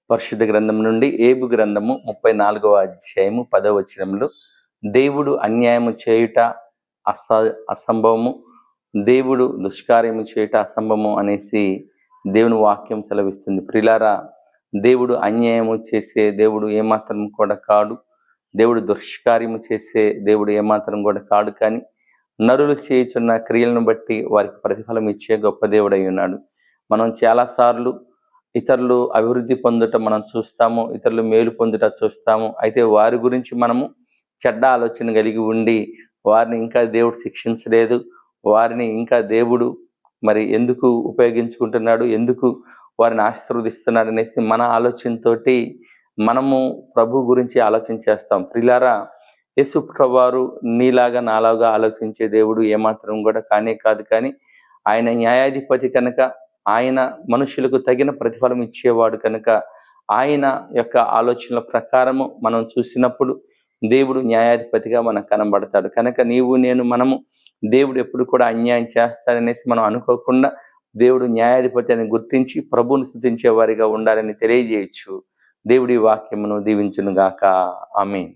పరిశుద్ధ గ్రంథం నుండి ఏబు గ్రంథము 34వ అధ్యాయము 10వ వచనంలో దేవుడు అన్యాయము చేయుట అసంభవము, దేవుడు దుష్కార్యము చేయుట అసంభవము అనేసి దేవుని వాక్యం సెలవిస్తుంది. ప్రిలారా, దేవుడు అన్యాయము చేసే దేవుడు ఏమాత్రం కూడా కాడు. దేవుడు దుష్కార్యము చేసే దేవుడు ఏమాత్రం కూడా కాడు. కానీ నరులు చేయుచున్న క్రియలను బట్టి వారికి ప్రతిఫలం ఇచ్చే గొప్ప దేవుడై ఉన్నాడు. మనం చాలాసార్లు ఇతరులు అభివృద్ధి పొందుట మనం చూస్తాము, ఇతరులు మేలు పొందుట చూస్తాము. అయితే వారి గురించి మనము చెడ్డ ఆలోచన కలిగి ఉండి వారిని ఇంకా దేవుడు శిక్షించలేదు, వారిని ఇంకా దేవుడు మరి ఎందుకు ఉపయోగించుకుంటున్నాడు, ఎందుకు వారిని ఆశీర్వదిస్తున్నాడు అనేసి మన ఆలోచనతోటి మనము ప్రభు గురించి ఆలోచన చేస్తాం. ప్రియులారా, యేసు ప్రభువారు నీలాగా నాలాగా ఆలోచించే దేవుడు ఏమాత్రం కూడా కానే కాదు. కానీ ఆయన న్యాయాధిపతి కనుక, ఆయన మనుషులకు తగిన ప్రతిఫలం ఇచ్చేవాడు కనుక, ఆయన యొక్క ఆలోచనల ప్రకారము మనం చూసినప్పుడు దేవుడు న్యాయాధిపతిగా మనకు కనబడతాడు. కనుక మనము దేవుడు ఎప్పుడు కూడా అన్యాయం చేస్తాడనేసి మనం అనుకోకుండా దేవుడు న్యాయాధిపతి అని గుర్తించి ప్రభువును స్తుతించే వారిగా ఉండాలని తెలియజేయచ్చు. దేవుడి వాక్యమును దీవించును గాక. ఆమేన్.